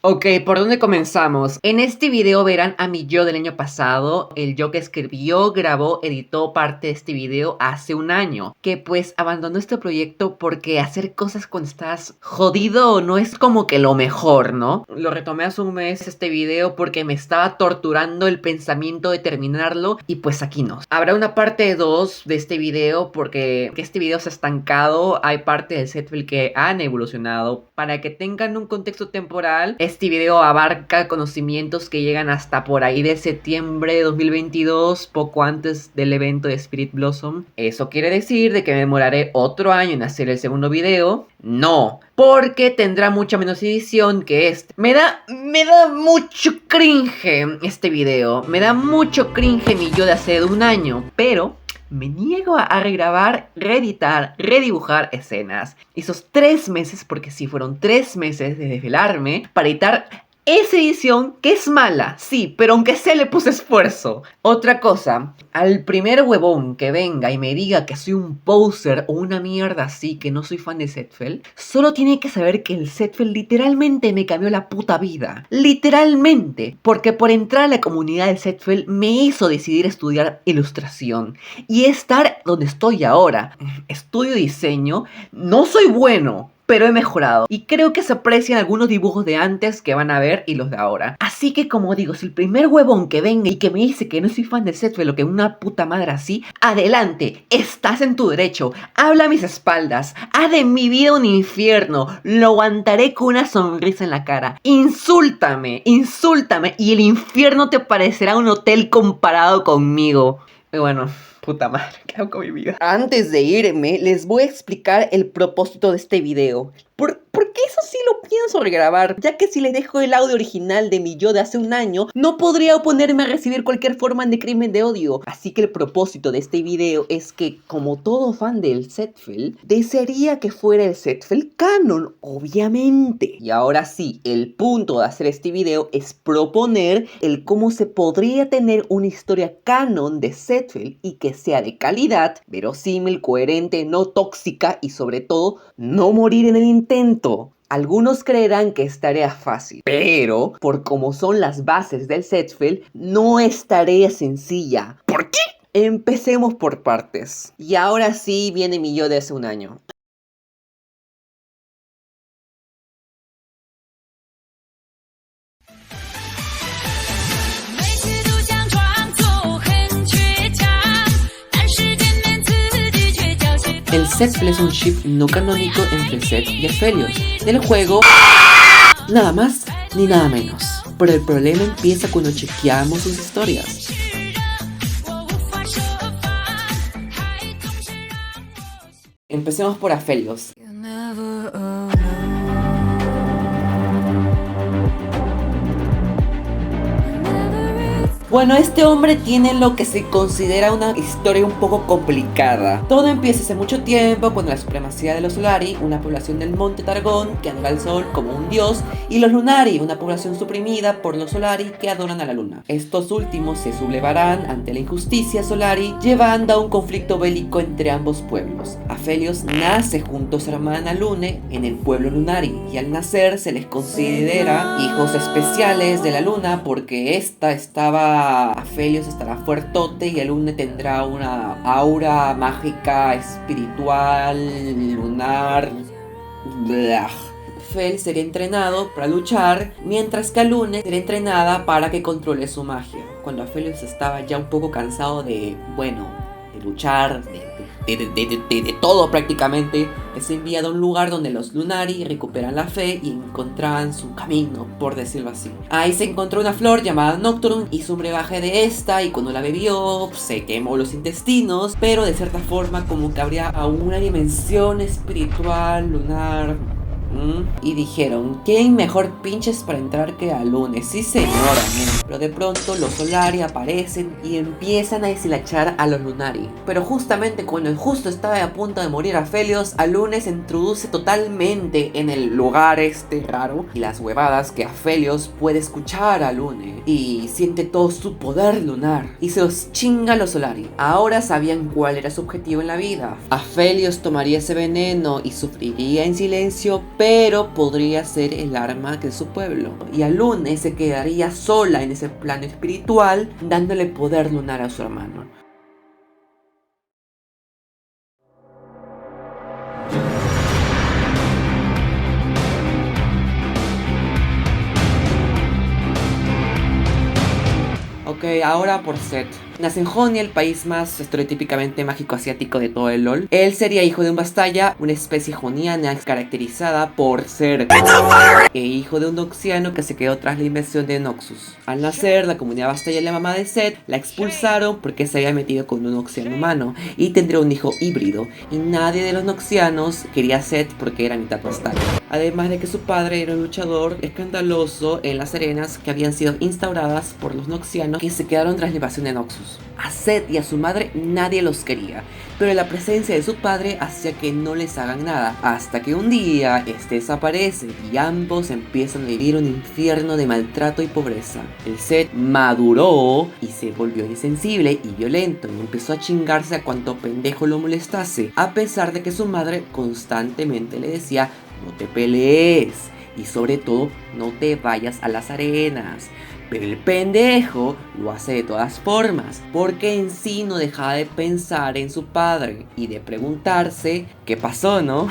Ok, ¿por dónde comenzamos? En este video verán a mi yo del año pasado, el yo que escribió, grabó, editó parte de este video hace un año, que pues abandonó este proyecto porque hacer cosas cuando estás jodido no es como que lo mejor, ¿no? Lo retomé hace un mes este video porque me estaba torturando el pensamiento de terminarlo y pues aquí no. Habrá una parte 2 de este video porque este video se ha estancado, hay parte del Setfel que han evolucionado. Para que tengan un contexto temporal, este video abarca conocimientos que llegan hasta por ahí de septiembre de 2022, poco antes del evento de Spirit Blossom. ¿Eso quiere decir de que me demoraré otro año en hacer el segundo video? No, porque tendrá mucha menos edición que este. Me da mucho cringe este video. Me da mucho cringe mi yo de hace un año, pero me niego a regrabar, reeditar, redibujar escenas. Esos 3 meses, porque sí, fueron 3 meses de desvelarme para editar esa edición que es mala, sí, pero aunque sea le puse esfuerzo. Otra cosa, al primer huevón que venga y me diga que soy un poser o una mierda así, que no soy fan de Setfel, solo tiene que saber que el Setfel literalmente me cambió la puta vida. Literalmente, porque por entrar a la comunidad del Setfel me hizo decidir estudiar ilustración y estar donde estoy ahora. Estudio diseño, no soy bueno, pero he mejorado. Y creo que se aprecian algunos dibujos de antes que van a ver y los de ahora. Así que como digo, si el primer huevón que venga y que me dice que no soy fan de Setfel o que una puta madre así, adelante, estás en tu derecho. Habla a mis espaldas, haz de mi vida un infierno, lo aguantaré con una sonrisa en la cara. Insúltame, insúltame y el infierno te parecerá un hotel comparado conmigo. Y bueno, puta madre, ¿qué hago con mi vida? Antes de irme, les voy a explicar el propósito de este video. Porque eso sí lo pienso regrabar, ya que si les dejo el audio original de mi yo de hace un año, no podría oponerme a recibir cualquier forma de crimen de odio. Así que el propósito de este video es que, como todo fan del Setfel, desearía que fuera el Setfel canon, obviamente. Y ahora sí, el punto de hacer este video es proponer el cómo se podría tener una historia canon de Setfel y que sea de calidad, verosímil, coherente, no tóxica y sobre todo, no morir en el intento. Algunos creerán que es tarea fácil, pero por como son las bases del Setfel, no es tarea sencilla. ¿Por qué? Empecemos por partes. Y ahora sí viene mi yo de hace un año. El Setfel es un ship no canónico entre Set y Aphelios del juego nada más ni nada menos. Pero el problema empieza cuando chequeamos sus historias. Empecemos por Aphelios. Bueno, este hombre tiene lo que se considera una historia un poco complicada. Todo empieza hace mucho tiempo con la supremacía de los Solari, una población del monte Targón que adora al sol como un dios, y los Lunari, una población suprimida por los Solari que adoran a la luna. Estos últimos se sublevarán ante la injusticia Solari, llevando a un conflicto bélico entre ambos pueblos. Aphelios nace junto a su hermana Lune en el pueblo Lunari, y al nacer se les considera hijos especiales de la luna porque esta Aphelios estará fuertote y el Lune tendrá una aura mágica, espiritual, lunar. Fel sería entrenado para luchar, mientras que Lune sería entrenada para que controle su magia. Cuando Aphelios estaba ya un poco cansado de luchar, de todo prácticamente, es enviado a un lugar donde los Lunari recuperan la fe y encontraban su camino, por decirlo así. Ahí se encontró una flor llamada Nocturne, hizo un brebaje de esta y cuando la bebió se quemó los intestinos, pero de cierta forma como que habría aún una dimensión espiritual, lunar. Y dijeron, ¿quién mejor pinches para entrar que a Lune? Sí señora, pero de pronto los Solari aparecen y empiezan a deshilachar a los Lunari. Pero justamente cuando justo estaba a punto de morir Aphelios, a Lune se introduce totalmente en el lugar este raro y las huevadas que Aphelios puede escuchar a Lune y siente todo su poder lunar y se los chinga a los Solari. Ahora sabían cuál era su objetivo en la vida. Aphelios tomaría ese veneno y sufriría en silencio, pero podría ser el arma de su pueblo. Y Alune se quedaría sola en ese plano espiritual, dándole poder lunar a su hermano. Ok, ahora por Seth. Nace en Jonia, el país más estereotípicamente mágico-asiático de todo el LoL. Él sería hijo de un Bastaya, una especie joniana caracterizada por ser hijo de un noxiano que se quedó tras la invención de Noxus. Al nacer, la comunidad Bastaya y la mamá de Seth la expulsaron porque se había metido con un noxiano humano y tendría un hijo híbrido. Y nadie de los noxianos quería a Seth porque era mitad Bastaya. Además de que su padre era un luchador escandaloso en las arenas que habían sido instauradas por los noxianos que se quedaron tras la invasión de Noxus. A Seth y a su madre nadie los quería, pero la presencia de su padre hacía que no les hagan nada, hasta que un día este desaparece y ambos empiezan a vivir un infierno de maltrato y pobreza. El Seth maduró y se volvió insensible y violento y empezó a chingarse a cuanto pendejo lo molestase, a pesar de que su madre constantemente le decía: no te pelees y sobre todo no te vayas a las arenas. Pero el pendejo lo hace de todas formas, porque en sí no dejaba de pensar en su padre y de preguntarse: ¿qué pasó, no?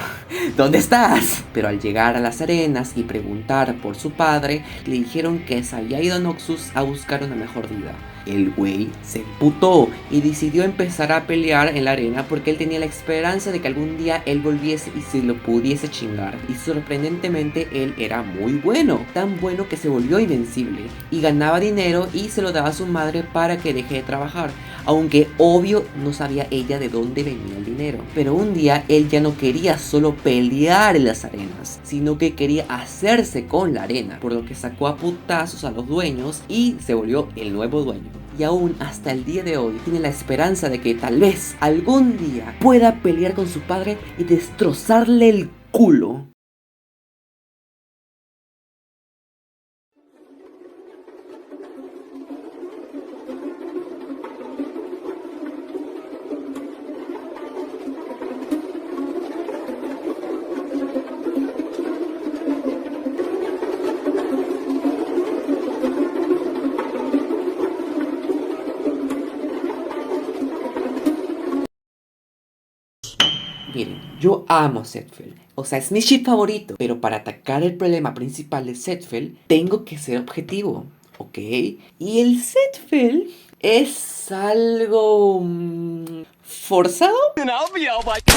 ¿Dónde estás? Pero al llegar a las arenas y preguntar por su padre, le dijeron que se había ido a Noxus a buscar una mejor vida. El güey se emputó y decidió empezar a pelear en la arena porque él tenía la esperanza de que algún día él volviese y se lo pudiese chingar. Y sorprendentemente él era muy bueno, tan bueno que se volvió invencible y ganaba dinero y se lo daba a su madre para que deje de trabajar, aunque obvio no sabía ella de dónde venía el dinero. Pero un día él ya no quería solo pelear en las arenas, sino que quería hacerse con la arena, por lo que sacó a putazos a los dueños y se volvió el nuevo dueño. Y aún hasta el día de hoy tiene la esperanza de que tal vez algún día pueda pelear con su padre y destrozarle el culo. Miren, yo amo Zetfeld, o sea, es mi ship favorito, pero para atacar el problema principal de Zetfeld, tengo que ser objetivo, ¿ok? Y el Zetfeld es algo forzado.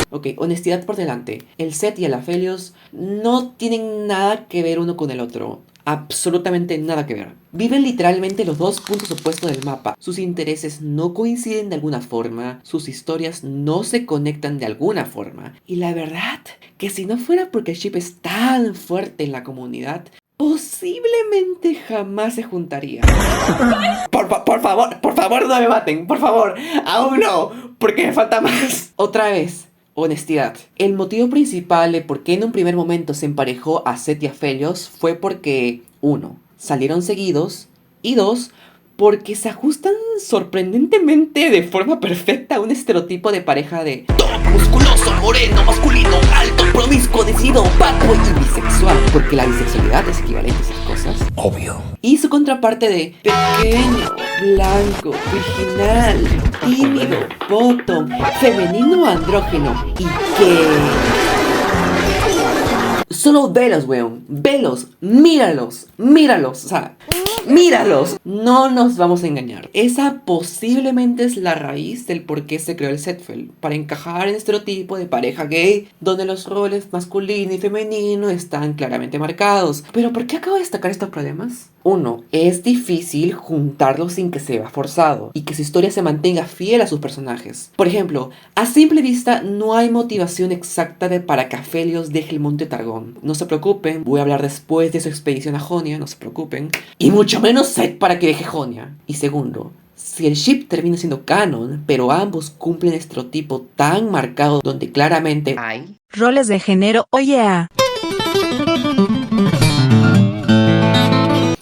Ok, honestidad por delante. El Zed y el Aphelios no tienen nada que ver uno con el otro. Absolutamente nada que ver. Viven literalmente los dos puntos opuestos del mapa. Sus intereses no coinciden de alguna forma. Sus historias no se conectan de alguna forma. Y la verdad, que si no fuera porque el ship es tan fuerte en la comunidad, posiblemente jamás se juntaría. Por favor, no me maten, por favor. Aún no, porque me falta más. Otra vez. Honestidad. El motivo principal de por qué en un primer momento se emparejó a Zed y a Aphelios fue porque 1. Salieron seguidos y 2. Porque se ajustan sorprendentemente de forma perfecta a un estereotipo de pareja de top, musculoso, moreno, masculino, alto, promiscuo, decidido, bad boy y bisexual. Porque la bisexualidad es equivalente a esas cosas. Obvio. Y su contraparte de pequeño, blanco, virginal, tímido, bottom, femenino, andrógeno y que... Solo velos, weón. Velos. Míralos. Míralos. O sea, míralos. No nos vamos a engañar. Esa posiblemente es la raíz del por qué se creó el Zetfeld. Para encajar en el estereotipo de pareja gay, donde los roles masculino y femenino están claramente marcados. Pero ¿por qué acabo de destacar estos problemas? 1. Es difícil juntarlos sin que se vea forzado y que su historia se mantenga fiel a sus personajes. Por ejemplo, a simple vista no hay motivación exacta para que Aphelios deje el monte Targón. No se preocupen, voy a hablar después de su expedición a Jonia, no se preocupen. Y mucho menos Zed para que deje Jonia. Y segundo, si el ship termina siendo canon, pero ambos cumplen estereotipo tan marcado donde claramente hay roles de género,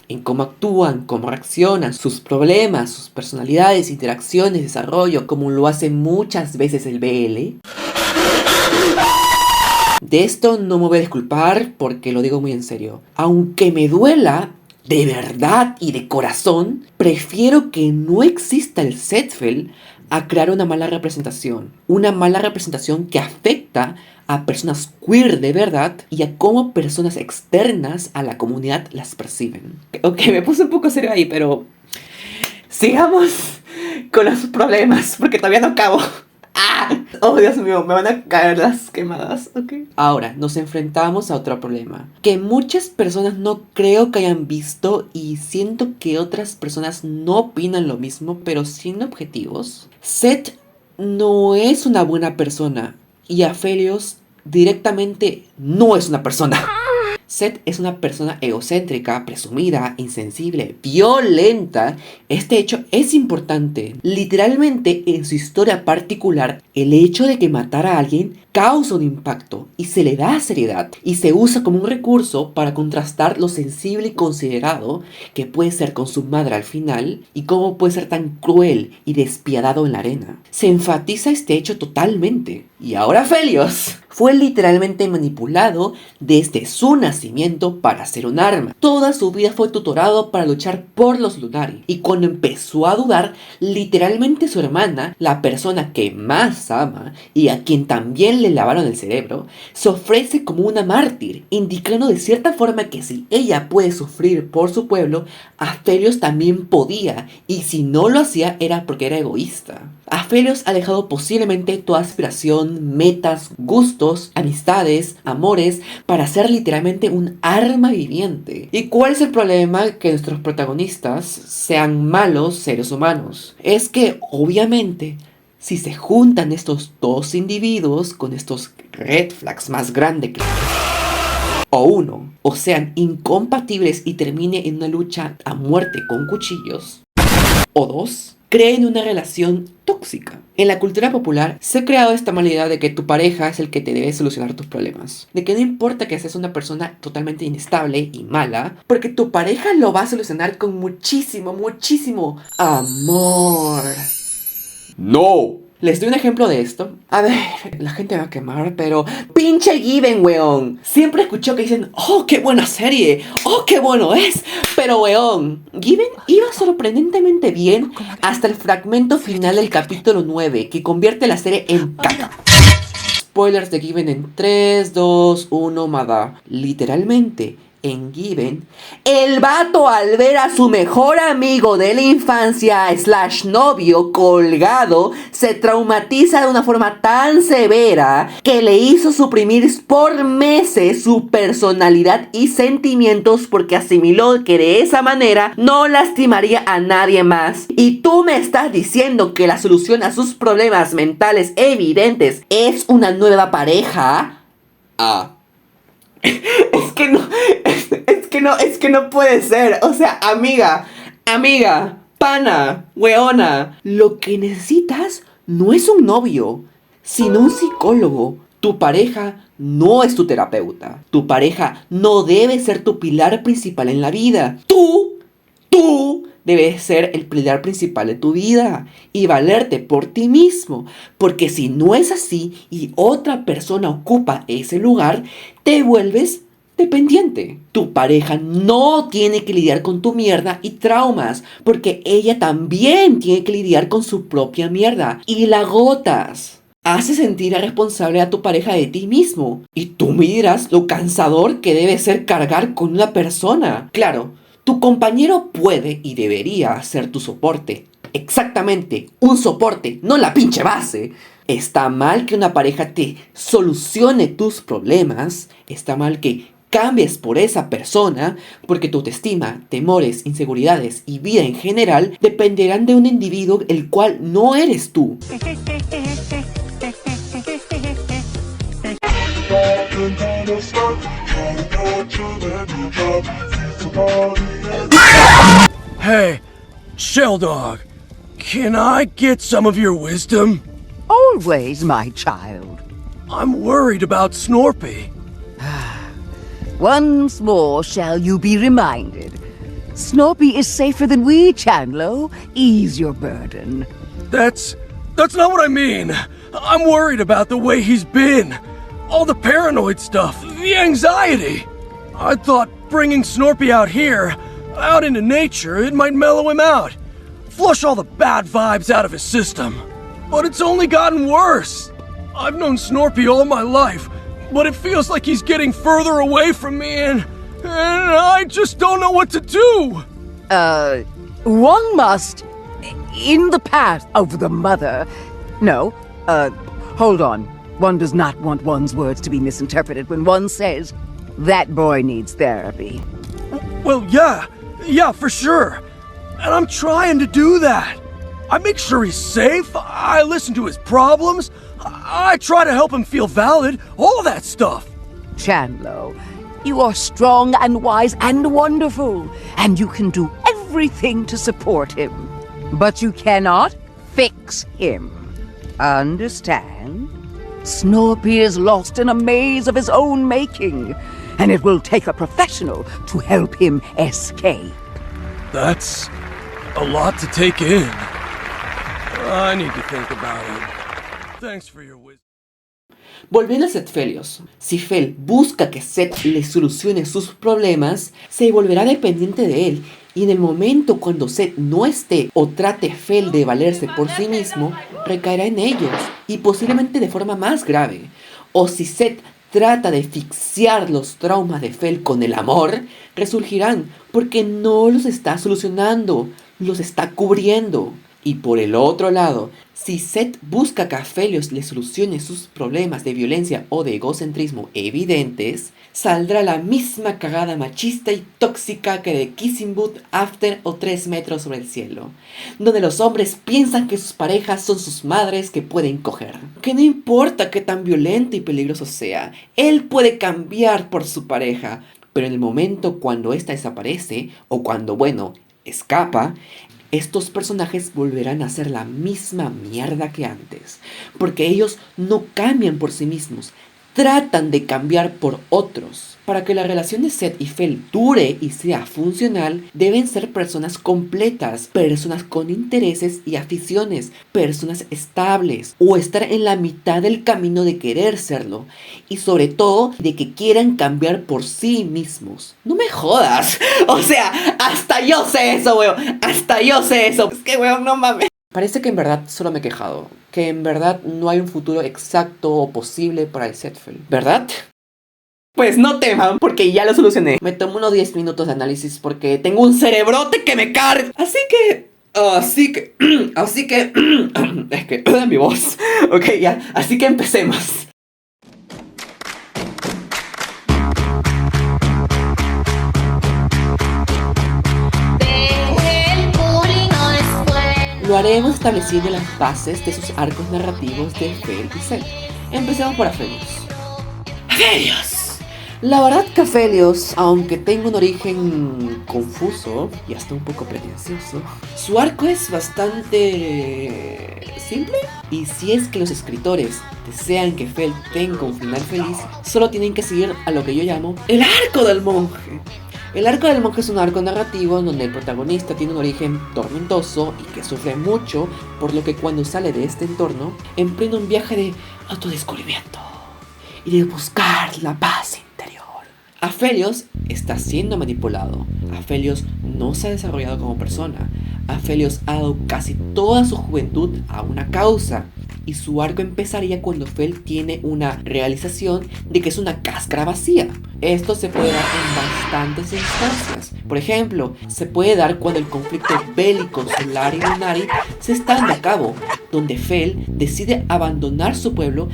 en cómo actúan, cómo reaccionan, sus problemas, sus personalidades, interacciones, desarrollo, como lo hace muchas veces el BL. De esto no me voy a disculpar porque lo digo muy en serio. Aunque me duela, de verdad y de corazón, prefiero que no exista el Zetfel a crear una mala representación. Una mala representación que afecta a personas queer de verdad y a cómo personas externas a la comunidad las perciben. Ok, me puse un poco serio ahí, pero sigamos con los problemas porque todavía no acabo. ¡Ah! Oh, Dios mío, me van a caer las quemadas, ¿ok? Ahora, nos enfrentamos a otro problema que muchas personas no creo que hayan visto y siento que otras personas no opinan lo mismo, pero siendo objetivos, Seth no es una buena persona y Aphelios directamente no es una persona. Seth es una persona egocéntrica, presumida, insensible, violenta. Este hecho es importante. Literalmente, en su historia particular, el hecho de que matara a alguien causa un impacto y se le da seriedad y se usa como un recurso para contrastar lo sensible y considerado que puede ser con su madre al final y cómo puede ser tan cruel y despiadado en la arena. Se enfatiza este hecho totalmente. Y ahora Aphelios fue literalmente manipulado desde su nacimiento para ser un arma. Toda su vida fue tutorado para luchar por los Lunari. Y cuando empezó a dudar, literalmente su hermana, la persona que más ama y a quien también le lavaron el cerebro, se ofrece como una mártir, indicando de cierta forma que si ella puede sufrir por su pueblo, Aphelios también podía, y si no lo hacía era porque era egoísta. Aphelios ha dejado posiblemente toda aspiración, metas, gustos, amistades, amores, para ser literalmente un arma viviente. ¿Y cuál es el problema? Que nuestros protagonistas sean malos seres humanos. Es que, obviamente, si se juntan estos dos individuos con estos red flags más grandes que... o uno, o sean incompatibles y termine en una lucha a muerte con cuchillos, o dos, creen una relación tóxica. En la cultura popular se ha creado esta mala idea de que tu pareja es el que te debe solucionar tus problemas. De que no importa que seas una persona totalmente inestable y mala, porque tu pareja lo va a solucionar con muchísimo, muchísimo amor. ¡No! Les doy un ejemplo de esto. A ver, la gente me va a quemar, pero... ¡Pinche Given, weón! Siempre escucho que dicen, ¡oh, qué buena serie! ¡Oh, qué bueno es! Pero, weón, Given iba sorprendentemente bien hasta el fragmento final del capítulo 9, que convierte la serie en caca. Spoilers de Given en 3, 2, 1, mada. Literalmente... en Given, el vato al ver a su mejor amigo de la infancia / novio colgado, se traumatiza de una forma tan severa que le hizo suprimir por meses su personalidad y sentimientos porque asimiló que de esa manera no lastimaría a nadie más. Y tú me estás diciendo que la solución a sus problemas mentales evidentes es una nueva pareja. Es que no puede ser. O sea, amiga, pana, weona. Lo que necesitas no es un novio, sino un psicólogo. Tu pareja no es tu terapeuta. Tu pareja no debe ser tu pilar principal en la vida. Tú debes ser el pilar principal de tu vida y valerte por ti mismo. Porque si no es así y otra persona ocupa ese lugar, te vuelves dependiente. Tu pareja no tiene que lidiar con tu mierda y traumas, porque ella también tiene que lidiar con su propia mierda y la agotas. Hace sentir responsable a tu pareja de ti mismo y tú me dirás lo cansador que debe ser cargar con una persona. Claro, tu compañero puede y debería ser tu soporte. Exactamente, un soporte, no la pinche base. Está mal que una pareja te solucione tus problemas. Está mal que cambies por esa persona, porque tu autoestima, temores, inseguridades y vida en general dependerán de un individuo el cual no eres tú. Hey, Sheldog, can I get some of your wisdom? Always, my child. I'm worried about Snorpy. Once more shall you be reminded. Snorpy is safer than we, Chandlo. Ease your burden. That's not what I mean. I'm worried about the way he's been. All the paranoid stuff, the anxiety. I thought bringing Snorpy out here, out into nature, it might mellow him out. Flush all the bad vibes out of his system. But it's only gotten worse. I've known Snorpy all my life, but it feels like he's getting further away from me and I just don't know what to do. One must, in the path of the mother. No, hold on. One does not want one's words to be misinterpreted when one says, that boy needs therapy. Well, yeah, for sure. And I'm trying to do that. I make sure he's safe, I listen to his problems, I try to help him feel valid, all that stuff. Chandlo, you are strong and wise and wonderful, and you can do everything to support him. But you cannot fix him. Understand? Snorpy is lost in a maze of his own making, and it will take a professional to help him escape. That's a lot to take in. I need to think about it. Thanks for your wisdom. Volviendo a Seth Felios, si Fel busca que Seth le solucione sus problemas, se volverá dependiente de él, y en el momento cuando Seth no esté o trate Fel de valerse por sí mismo, recaerá en ellos, y posiblemente de forma más grave. O si Seth trata de asfixiar los traumas de Fel con el amor, resurgirán porque no los está solucionando, los está cubriendo. Y por el otro lado, si Seth busca que a Felios le solucione sus problemas de violencia o de egocentrismo evidentes, saldrá la misma cagada machista y tóxica que de Kissing Booth, After o 3 metros sobre el cielo, donde los hombres piensan que sus parejas son sus madres que pueden coger. Que no importa qué tan violento y peligroso sea, él puede cambiar por su pareja, pero en el momento cuando ésta desaparece, o cuando, escapa, estos personajes volverán a ser la misma mierda que antes, porque ellos no cambian por sí mismos, tratan de cambiar por otros. Para que la relación de Seth y Fel dure y sea funcional, deben ser personas completas, personas con intereses y aficiones, personas estables, o estar en la mitad del camino de querer serlo, y sobre todo de que quieran cambiar por sí mismos. No me jodas, o sea, hasta yo sé eso, weón, hasta yo sé eso. Es que, weón, no mames. Parece que en verdad solo me he quejado, que en verdad no hay un futuro exacto o posible para el Sethfel, ¿verdad? Pues no teman, porque ya lo solucioné. Me tomo unos 10 minutos de análisis porque tengo un cerebrote que me carga. Así que... es que... mi voz. Ok, ya. Así que empecemos. Lo haremos estableciendo las bases de sus arcos narrativos de Fel y Seth. Empecemos por Aphelios. ¡Aphelios! La verdad que Aphelios, aunque tenga un origen confuso y hasta un poco pretencioso, su arco es bastante simple. Y si es que los escritores desean que Fel tenga un final feliz, solo tienen que seguir a lo que yo llamo el arco del monje. El arco del monje es un arco narrativo en donde el protagonista tiene un origen tormentoso y que sufre mucho, por lo que cuando sale de este entorno, emprende un viaje de autodescubrimiento y de buscar la paz interior. Aphelios está siendo manipulado. Aphelios no se ha desarrollado como persona. Aphelios ha dado casi toda su juventud a una causa. Y su arco empezaría cuando Fel tiene una realización de que es una cáscara vacía. Esto se puede dar en bastantes instancias. Por ejemplo, se puede dar cuando el conflicto bélico solar y lunari se está dando a cabo, donde Fel decide abandonar su pueblo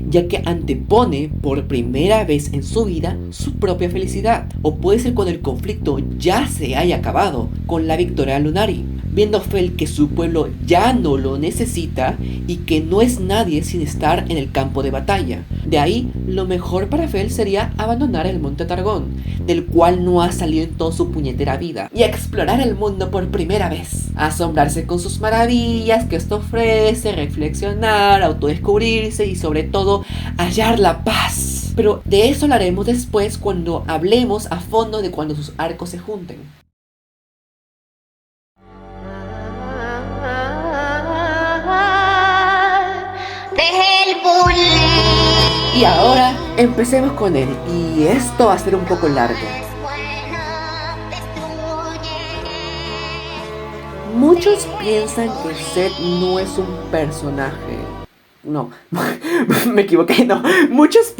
ya que antepone por primera vez en su vida su propia felicidad. O puede ser cuando el conflicto ya se haya acabado con la victoria lunari, viendo Fel que su pueblo ya no lo necesita y que no es nadie sin estar en el campo de batalla. De ahí, lo mejor para Fel sería abandonar el monte Targón, del cual no ha salido en toda su puñetera vida, y explorar el mundo por primera vez. Asombrarse con sus maravillas que esto ofrece, reflexionar, autodescubrirse y sobre todo hallar la paz. Pero de eso hablaremos después cuando hablemos a fondo de cuando sus arcos se junten. Y ahora Empecemos con él, y esto va a ser un poco largo. Muchos piensan que Seth no es un personaje. No, me equivoqué, no. Muchos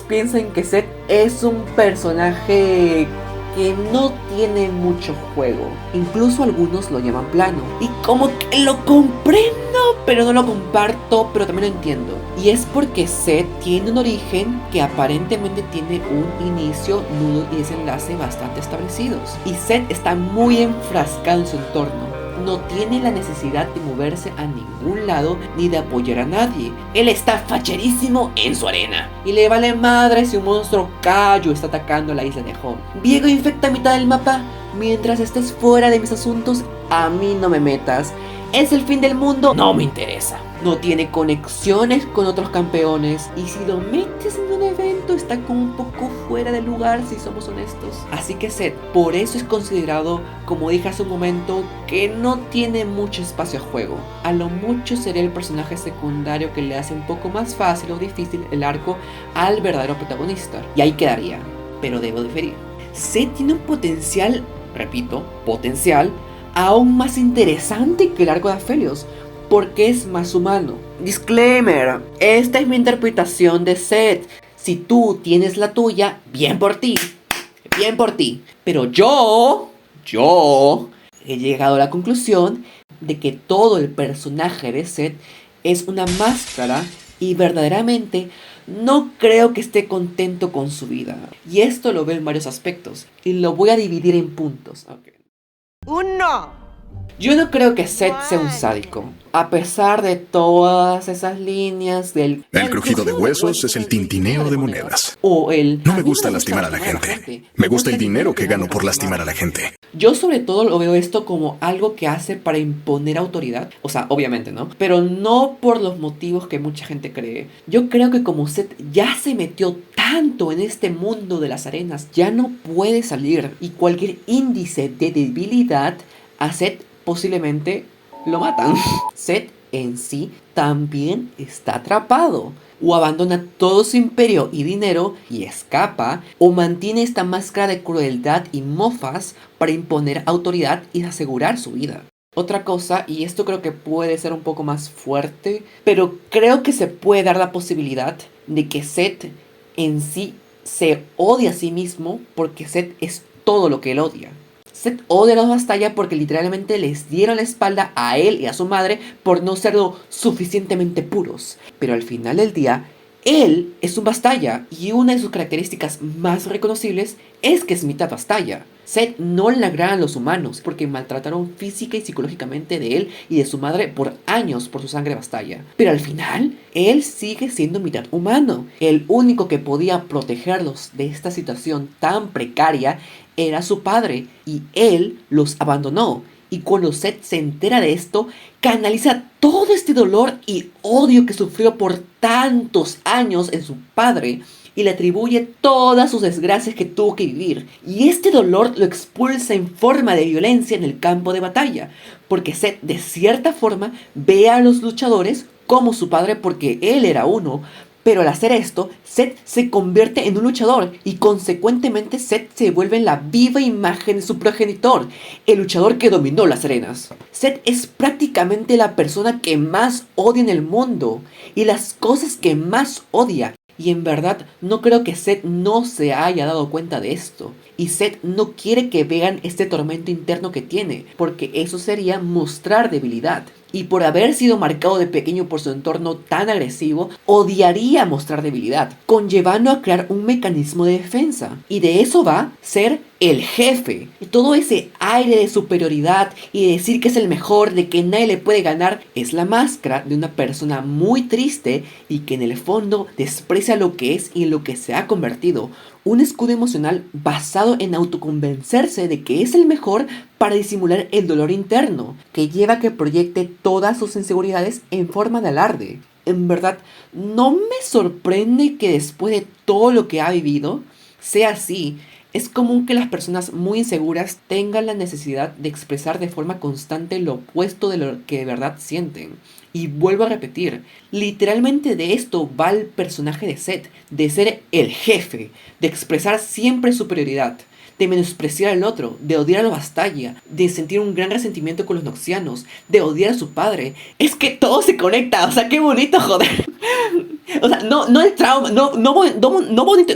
piensan que Seth es un personaje que no tiene mucho juego. Incluso algunos lo llaman plano. Y como que lo comprendo, pero no lo comparto, pero también lo entiendo. Y es porque Seth tiene un origen que aparentemente tiene un inicio, nudo y desenlace bastante establecidos. Y Seth está muy enfrascado en su entorno. No tiene la necesidad de moverse a ningún lado ni de apoyar a nadie. Él está facherísimo en su arena y le vale madre si un monstruo Kaiju está atacando la isla de Home. Viego infecta mitad del mapa. Mientras estés fuera de mis asuntos, a mí no me metas. Es el fin del mundo, no me interesa. No tiene conexiones con otros campeones, y si lo metes en un evento está como un poco fuera de lugar, si somos honestos. Así que Seth, por eso es considerado, como dije hace un momento, que no tiene mucho espacio a juego. A lo mucho sería el personaje secundario que le hace un poco más fácil o difícil el arco al verdadero protagonista. Y ahí quedaría, pero debo diferir. Seth tiene un potencial, repito, potencial, aún más interesante que el arco de Aphelios, porque es más humano. Disclaimer, esta es mi interpretación de Seth. Si tú tienes la tuya, bien por ti, bien por ti. Pero yo he llegado a la conclusión de que todo el personaje de Seth es una máscara y verdaderamente no creo que esté contento con su vida. Y esto lo veo en varios aspectos y lo voy a dividir en puntos. Okay. 1. Yo no creo que Seth sea un sádico, a pesar de todas esas líneas del... El crujido de huesos es el tintineo de monedas. O el... No me gusta lastimar a la gente. Me gusta el dinero que gano por lastimar a la gente. Yo sobre todo lo veo esto como algo que hace para imponer autoridad. O sea, obviamente, ¿no? Pero no por los motivos que mucha gente cree. Yo creo que como Seth ya se metió tanto en este mundo de las arenas, ya no puede salir. Y cualquier índice de debilidad a Seth posiblemente lo matan. Seth en sí también está atrapado. O abandona todo su imperio y dinero y escapa, o mantiene esta máscara de crueldad y mofas para imponer autoridad y asegurar su vida. Otra cosa, y esto creo que puede ser un poco más fuerte, pero creo que se puede dar la posibilidad de que Seth en sí se odia a sí mismo, porque Seth es todo lo que él odia. Seth odia a los Bastaya porque literalmente les dieron la espalda a él y a su madre por no ser lo suficientemente puros. Pero al final del día, él es un Bastaya y una de sus características más reconocibles es que es mitad Bastaya. Seth no le agradan los humanos porque maltrataron física y psicológicamente de él y de su madre por años por su sangre Bastaya. Pero al final, él sigue siendo mitad humano. El único que podía protegerlos de esta situación tan precaria era su padre, y él los abandonó. Y cuando Seth se entera de esto, canaliza todo este dolor y odio que sufrió por tantos años en su padre y le atribuye todas sus desgracias que tuvo que vivir. Y este dolor lo expulsa en forma de violencia en el campo de batalla, porque Seth de cierta forma ve a los luchadores como su padre porque él era uno. Pero al hacer esto, Seth se convierte en un luchador y consecuentemente Seth se vuelve la viva imagen de su progenitor, el luchador que dominó las arenas. Seth es prácticamente la persona que más odia en el mundo y las cosas que más odia. Y en verdad no creo que Seth no se haya dado cuenta de esto. Y Seth no quiere que vean este tormento interno que tiene, porque eso sería mostrar debilidad. Y por haber sido marcado de pequeño por su entorno tan agresivo, odiaría mostrar debilidad, conllevando a crear un mecanismo de defensa. Y de eso va ser el jefe. Y todo ese aire de superioridad y de decir que es el mejor, de que nadie le puede ganar, es la máscara de una persona muy triste y que en el fondo desprecia lo que es y en lo que se ha convertido. Un escudo emocional basado en autoconvencerse de que es el mejor para disimular el dolor interno, que lleva a que proyecte todas sus inseguridades en forma de alarde. En verdad, no me sorprende que después de todo lo que ha vivido, sea así. Es común que las personas muy inseguras tengan la necesidad de expresar de forma constante lo opuesto de lo que de verdad sienten. Y vuelvo a repetir, literalmente de esto va el personaje de Seth, de ser el jefe, de expresar siempre superioridad, de menospreciar al otro, de odiar a los Bastaya, de sentir un gran resentimiento con los Noxianos, de odiar a su padre. Es que todo se conecta, o sea, qué bonito, joder. O sea, no el trauma, no bonito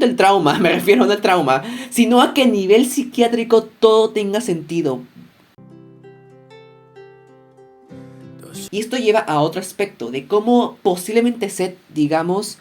el trauma, me refiero no al trauma, sino a que a nivel psiquiátrico todo tenga sentido. Y esto lleva a otro aspecto de cómo posiblemente Seth, digamos,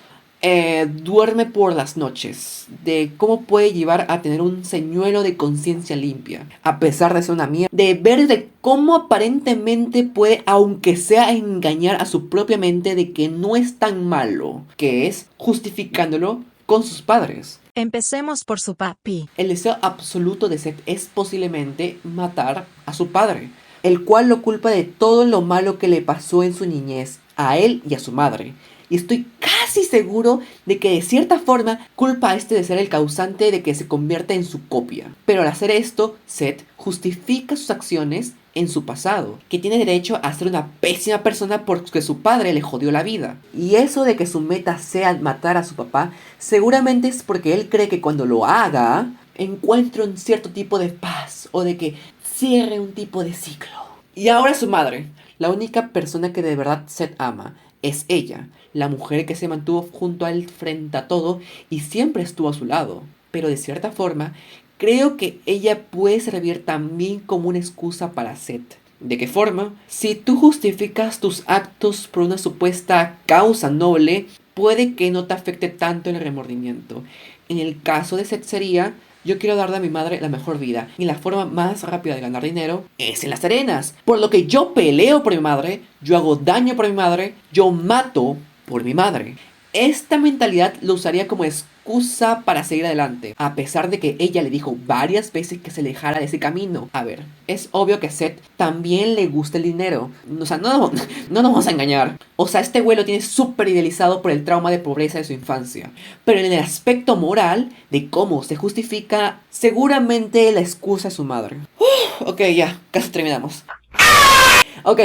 duerme por las noches, de cómo puede llevar a tener un señuelo de conciencia limpia, a pesar de ser una mierda, de ver de cómo aparentemente puede, aunque sea engañar a su propia mente de que no es tan malo, que es justificándolo con sus padres. Empecemos por su papi. El deseo absoluto de Seth es posiblemente matar a su padre, el cual lo culpa de todo lo malo que le pasó en su niñez, a él y a su madre. Y estoy casi seguro de que de cierta forma culpa a este de ser el causante de que se convierta en su copia. Pero al hacer esto, Seth justifica sus acciones en su pasado, que tiene derecho a ser una pésima persona porque su padre le jodió la vida. Y eso de que su meta sea matar a su papá, seguramente es porque él cree que cuando lo haga, encuentre un cierto tipo de paz o de que cierre un tipo de ciclo. Y ahora su madre, la única persona que de verdad Seth ama, es ella, la mujer que se mantuvo junto a él frente a todo y siempre estuvo a su lado. Pero de cierta forma, creo que ella puede servir también como una excusa para Seth. ¿De qué forma? Si tú justificas tus actos por una supuesta causa noble, puede que no te afecte tanto el remordimiento. En el caso de Seth sería: yo quiero darle a mi madre la mejor vida, y la forma más rápida de ganar dinero es en las arenas. Por lo que yo peleo por mi madre, yo hago daño por mi madre, yo mato por mi madre. Esta mentalidad lo usaría como excusa para seguir adelante, a pesar de que ella le dijo varias veces que se alejara de ese camino. A ver, es obvio que a Seth también le gusta el dinero. O sea, no nos vamos a engañar. O sea, este güey lo tiene súper idealizado por el trauma de pobreza de su infancia. Pero en el aspecto moral de cómo se justifica, seguramente la excusa es su madre. Ok, ya, casi terminamos. Ok,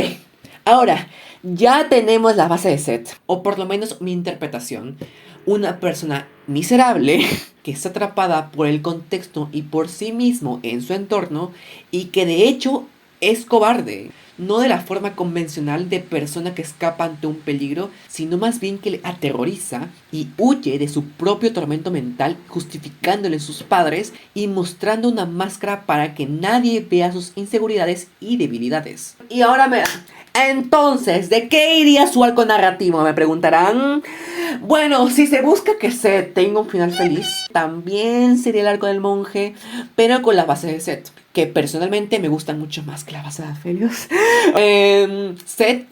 ahora ya tenemos la base de Seth, o por lo menos mi interpretación. Una persona miserable que está atrapada por el contexto y por sí mismo en su entorno, y que de hecho es cobarde. No de la forma convencional de persona que escapa ante un peligro, sino más bien que le aterroriza y huye de su propio tormento mental, justificándole sus padres y mostrando una máscara para que nadie vea sus inseguridades y debilidades. Y ahora entonces, ¿de qué iría su arco narrativo? Me preguntarán. Bueno, si se busca que Seth tenga un final feliz, también sería el arco del monje, pero con la base de Seth, que personalmente me gustan mucho más que la base de Aphelios. Seth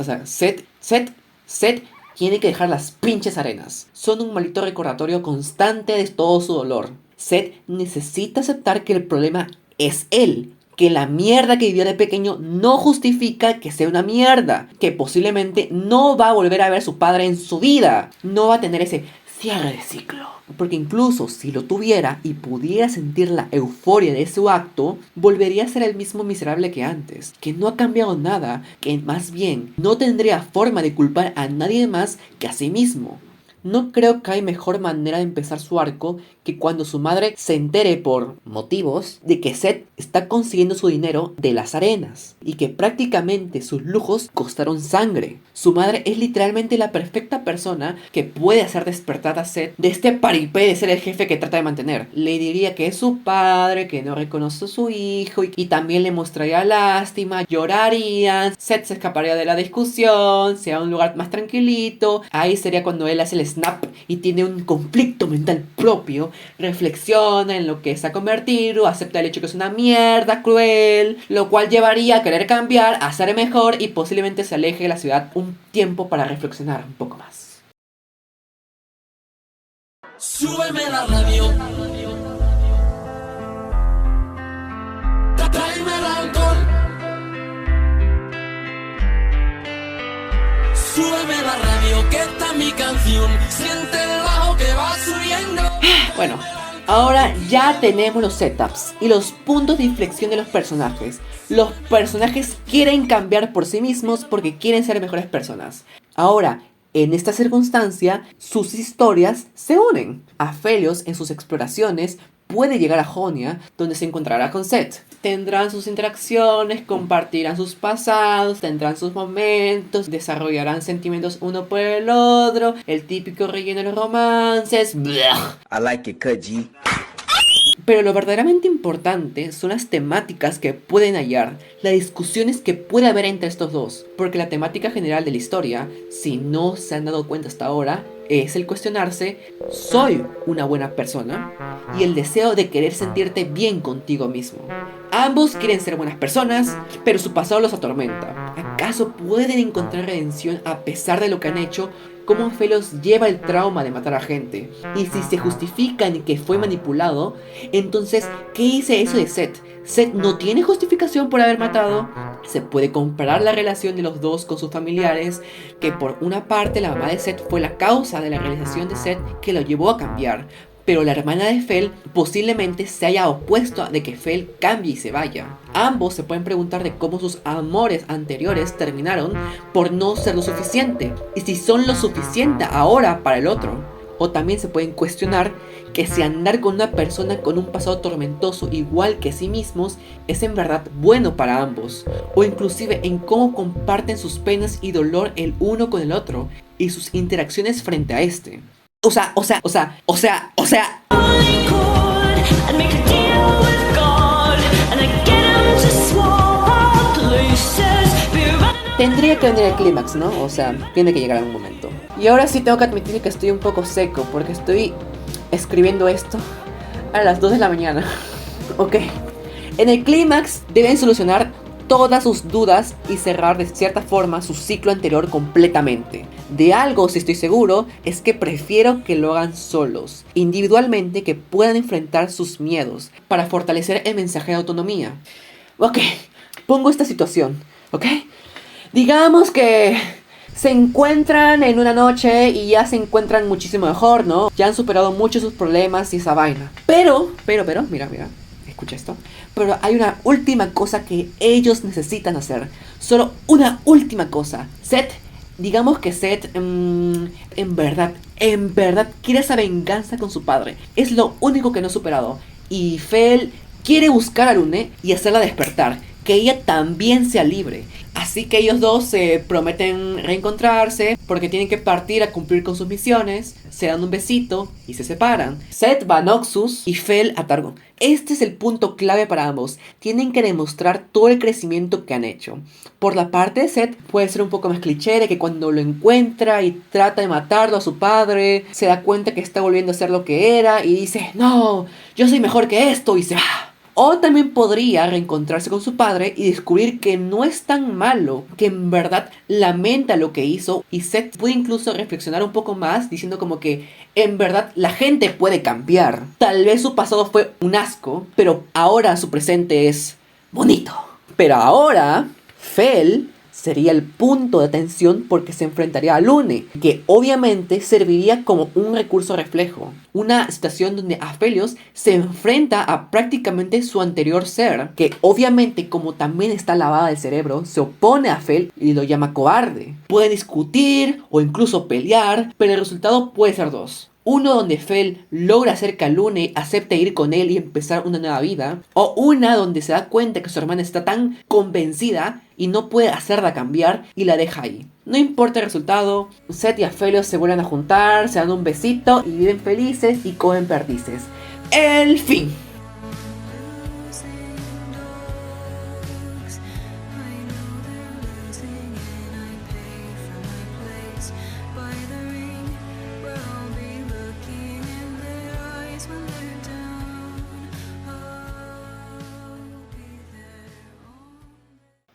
tiene que dejar las pinches arenas. Son un maldito recordatorio constante de todo su dolor. Seth necesita aceptar que el problema es él, que la mierda que vivió de pequeño no justifica que sea una mierda, que posiblemente no va a volver a ver a su padre en su vida, no va a tener ese cierre de ciclo. Porque incluso si lo tuviera y pudiera sentir la euforia de ese acto, volvería a ser el mismo miserable que antes, que no ha cambiado nada, que más bien no tendría forma de culpar a nadie más que a sí mismo. No creo que hay mejor manera de empezar su arco que cuando su madre se entere por motivos de que Seth está consiguiendo su dinero de las arenas y que prácticamente sus lujos costaron sangre. Su madre es literalmente la perfecta persona que puede hacer despertar a Seth de este paripé de ser el jefe que trata de mantener. Le diría que es su padre, que no reconoce a su hijo y también le mostraría lástima, llorarían, Seth se escaparía de la discusión, se va a un lugar más tranquilito. Ahí sería cuando él hace el snap y tiene un conflicto mental propio, reflexiona en lo que se ha convertido, acepta el hecho que es una mierda cruel, lo cual llevaría a querer cambiar, a ser mejor y posiblemente se aleje de la ciudad un tiempo para reflexionar un poco más. Súbeme la radio, tráeme el alcohol. Súbeme la radio, que esta es mi canción. Siente el bajo que va subiendo. Bueno, Ahora ya tenemos los setups y los puntos de inflexión de los personajes. Los personajes quieren cambiar por sí mismos porque quieren ser mejores personas. Ahora, en esta circunstancia, sus historias se unen. Aphelios, en sus exploraciones, puede llegar a Jonia, donde se encontrará con Seth. Tendrán sus interacciones, compartirán sus pasados, tendrán sus momentos, desarrollarán sentimientos uno por el otro, el típico relleno de los romances. Blah. I like it, G. Pero lo verdaderamente importante son las temáticas que pueden hallar, las discusiones que puede haber entre estos dos, porque la temática general de la historia, si no se han dado cuenta hasta ahora, es el cuestionarse, ¿soy una buena persona? Y el deseo de querer sentirte bien contigo mismo. Ambos quieren ser buenas personas, pero su pasado los atormenta. ¿Acaso pueden encontrar redención a pesar de lo que han hecho? ¿Cómo Aphelios lleva el trauma de matar a gente? Y si se justifica en que fue manipulado, entonces, ¿qué dice eso de Seth? ¿Seth no tiene justificación por haber matado? Se puede comparar la relación de los dos con sus familiares, que por una parte la mamá de Seth fue la causa de la realización de Seth que lo llevó a cambiar, pero la hermana de Fel posiblemente se haya opuesto a de que Fel cambie y se vaya. Ambos se pueden preguntar de cómo sus amores anteriores terminaron por no ser lo suficiente, y si son lo suficiente ahora para el otro. O también se pueden cuestionar que si andar con una persona con un pasado tormentoso igual que sí mismos es en verdad bueno para ambos, o inclusive en cómo comparten sus penas y dolor el uno con el otro, y sus interacciones frente a este. O sea. Tendría que venir el clímax, ¿no? O sea, tiene que llegar a un momento. Y ahora sí tengo que admitir que estoy un poco seco, porque estoy escribiendo esto a las 2 de la mañana. Ok. En el clímax deben solucionar todas sus dudas y cerrar de cierta forma su ciclo anterior completamente. De algo, si estoy seguro, es que prefiero que lo hagan solos, individualmente, que puedan enfrentar sus miedos, para fortalecer el mensaje de autonomía. Ok, pongo esta situación, ¿ok? Digamos que se encuentran en una noche y ya se encuentran muchísimo mejor, ¿no? Ya han superado muchos sus problemas y esa vaina. Pero, mira, escucha esto. Pero hay una última cosa que ellos necesitan hacer. Solo una última cosa. Digamos que Seth, en verdad, quiere esa venganza con su padre. Es lo único que no ha superado. Y Fel quiere buscar a Lune y hacerla despertar. Que ella también sea libre. Así que ellos dos se prometen reencontrarse porque tienen que partir a cumplir con sus misiones. Se dan un besito y se separan. Seth va a Noxus y Fel a Targon. Este es el punto clave para ambos. Tienen que demostrar todo el crecimiento que han hecho. Por la parte de Seth puede ser un poco más cliché de que cuando lo encuentra y trata de matarlo a su padre, se da cuenta que está volviendo a ser lo que era y dice, no, yo soy mejor que esto, y se va. O también podría reencontrarse con su padre y descubrir que no es tan malo, que en verdad lamenta lo que hizo, y Seth puede incluso reflexionar un poco más diciendo como que en verdad la gente puede cambiar. Tal vez su pasado fue un asco, pero ahora su presente es bonito. Pero ahora Fel sería el punto de atención porque se enfrentaría a Lune, que obviamente serviría como un recurso reflejo. Una situación donde Aphelios se enfrenta a prácticamente su anterior ser, que obviamente, como también está lavada del cerebro, se opone a Fel y lo llama cobarde. Pueden discutir o incluso pelear, pero el resultado puede ser dos. Uno donde Fel logra hacer que Lune acepte ir con él y empezar una nueva vida. O una donde se da cuenta que su hermana está tan convencida y no puede hacerla cambiar y la deja ahí. No importa el resultado, Seth y Aphelios se vuelven a juntar, se dan un besito y viven felices y comen perdices. El fin.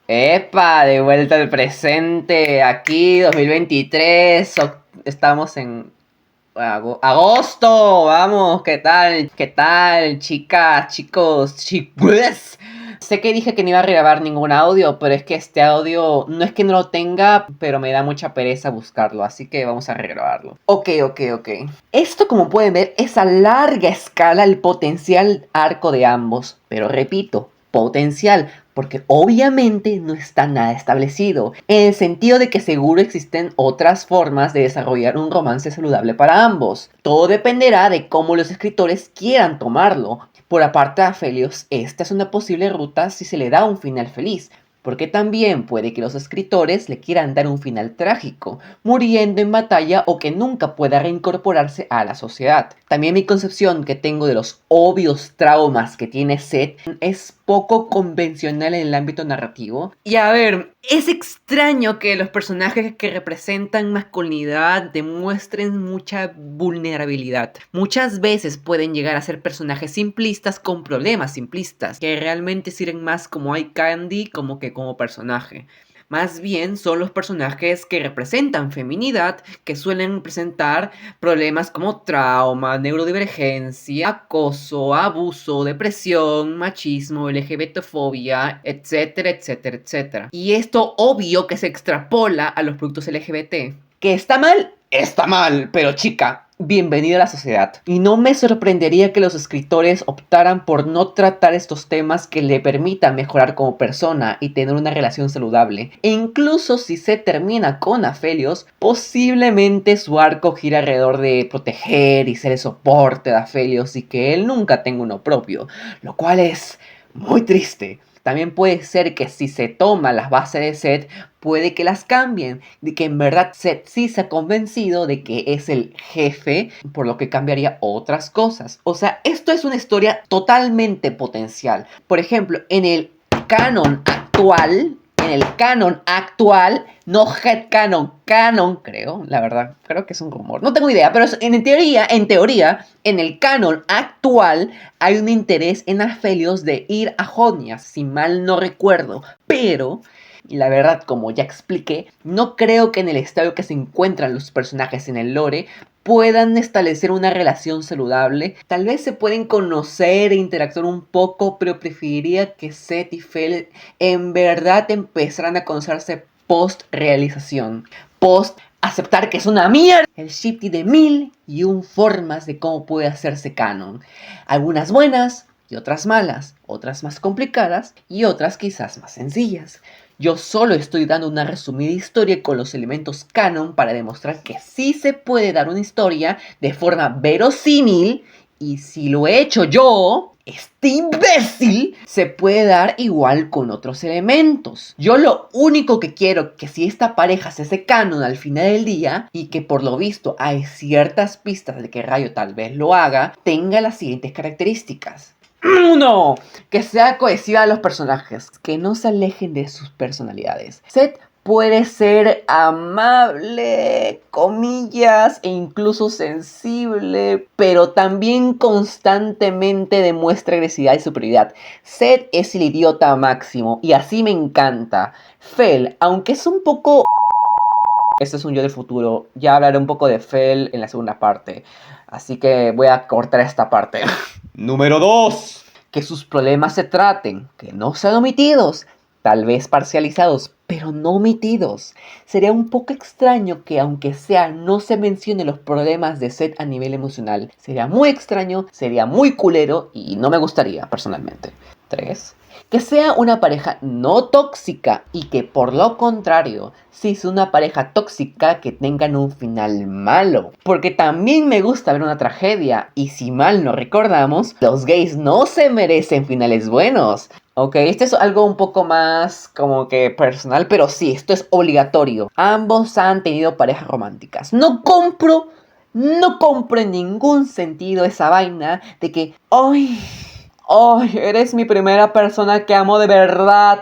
¡Epa! De vuelta al presente, aquí 2023, estamos en agosto, vamos, ¿qué tal? ¿Qué tal, chicas, chicos, chicos? Sé que dije que no iba a grabar ningún audio, pero es que este audio no es que no lo tenga, pero me da mucha pereza buscarlo, así que vamos a regrabarlo. Ok. Esto, como pueden ver, es a larga escala el potencial arco de ambos, pero repito, potencial, porque obviamente no está nada establecido, en el sentido de que seguro existen otras formas de desarrollar un romance saludable para ambos. Todo dependerá de cómo los escritores quieran tomarlo. Por aparte de Aphelios, esta es una posible ruta si se le da un final feliz, porque también puede que los escritores le quieran dar un final trágico, muriendo en batalla o que nunca pueda reincorporarse a la sociedad. También mi concepción que tengo de los obvios traumas que tiene Seth es poco convencional en el ámbito narrativo. Y a ver, es extraño que los personajes que representan masculinidad demuestren mucha vulnerabilidad. Muchas veces pueden llegar a ser personajes simplistas con problemas simplistas, que realmente sirven más como eye candy como que como personaje. Más bien son los personajes que representan feminidad, que suelen presentar problemas como trauma, neurodivergencia, acoso, abuso, depresión, machismo, LGBTfobia, etcétera, etcétera, etcétera. Y esto obvio que se extrapola a los productos LGBT. ¿Que está mal? Está mal, pero chica, bienvenida a la sociedad. Y no me sorprendería que los escritores optaran por no tratar estos temas que le permitan mejorar como persona y tener una relación saludable. E incluso si se termina con Aphelios, posiblemente su arco gira alrededor de proteger y ser el soporte de Aphelios y que él nunca tenga uno propio, lo cual es muy triste. También puede ser que si se toma las bases de Seth, puede que las cambien, de que en verdad Seth sí se ha convencido de que es el jefe, por lo que cambiaría otras cosas. O sea, esto es una historia totalmente potencial. Por ejemplo, en el canon actual, no headcanon, canon, creo, la verdad, creo que es un rumor, no tengo idea, pero en teoría, en el canon actual hay un interés en Aphelios de ir a Jonia, si mal no recuerdo, pero la verdad, como ya expliqué, no creo que en el estadio que se encuentran los personajes en el lore puedan establecer una relación saludable. Tal vez se pueden conocer e interactuar un poco, pero preferiría que Seth y Fel en verdad empezaran a conocerse post realización, post aceptar que es una mierda. El ship tiene 1001 formas de cómo puede hacerse canon, algunas buenas y otras malas, otras más complicadas y otras quizás más sencillas. Yo solo estoy dando una resumida historia con los elementos canon para demostrar que sí se puede dar una historia de forma verosímil, y si lo he hecho yo, este imbécil, se puede dar igual con otros elementos. Yo lo único que quiero que si esta pareja se hace canon al final del día, y que por lo visto hay ciertas pistas de que Rayo tal vez lo haga, tenga las siguientes características. 1. Que sea cohesiva a los personajes, que no se alejen de sus personalidades. Seth puede ser amable, comillas, e incluso sensible, pero también constantemente demuestra agresividad y superioridad. Seth es el idiota máximo y así me encanta. Fel, aunque es un poco... Este es un yo del futuro, ya hablaré un poco de Fel en la segunda parte, así que voy a cortar esta parte. Número 2. Que sus problemas se traten, que no sean omitidos, tal vez parcializados, pero no omitidos. Sería un poco extraño que aunque sea no se mencione los problemas de Seth a nivel emocional. Sería muy extraño, sería muy culero y no me gustaría personalmente. 3. Que sea una pareja no tóxica y que por lo contrario, si es una pareja tóxica, que tengan un final malo. Porque también me gusta ver una tragedia y si mal no recordamos, los gays no se merecen finales buenos. Ok, esto es algo un poco más como que personal, pero sí, esto es obligatorio. Ambos han tenido parejas románticas. No compro en ningún sentido esa vaina de que... ¡Ay! Eres mi primera persona que amo de verdad.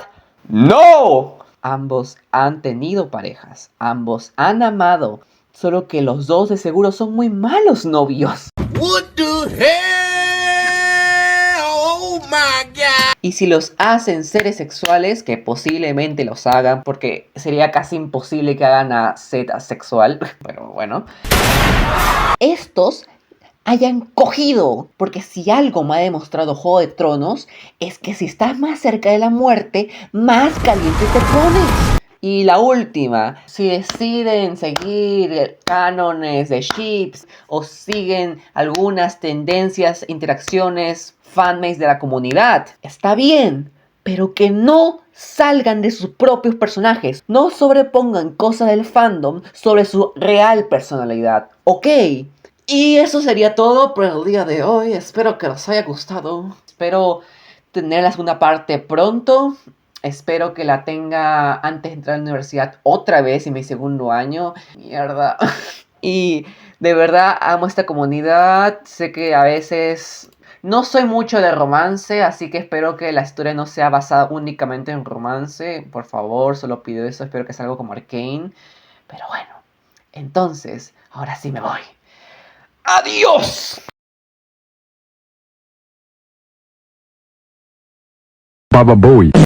¡No! Ambos han tenido parejas. Ambos han amado. Solo que los dos de seguro son muy malos novios. What the hell? Oh my God. Y si los hacen seres sexuales, que posiblemente los hagan, porque sería casi imposible que hagan a Seth asexual. Pero bueno. Estos hayan cogido. Porque si algo me ha demostrado Juego de Tronos, es que si estás más cerca de la muerte, más caliente te pones. Y la última, si deciden seguir cánones de ships o siguen algunas tendencias, interacciones, fanmates de la comunidad, está bien, pero que no salgan de sus propios personajes, no sobrepongan cosas del fandom sobre su real personalidad, ¿ok? Y eso sería todo por el día de hoy. Espero que les haya gustado. Espero tener la segunda parte pronto. Espero que la tenga antes de entrar a la universidad otra vez en mi segundo año. Mierda. Y de verdad amo esta comunidad. Sé que a veces no soy mucho de romance, así que espero que la historia no sea basada únicamente en romance. Por favor, solo pido eso. Espero que sea algo como Arcane. Pero bueno, entonces, ahora sí me voy. ¡Adiós! Baba Bowie.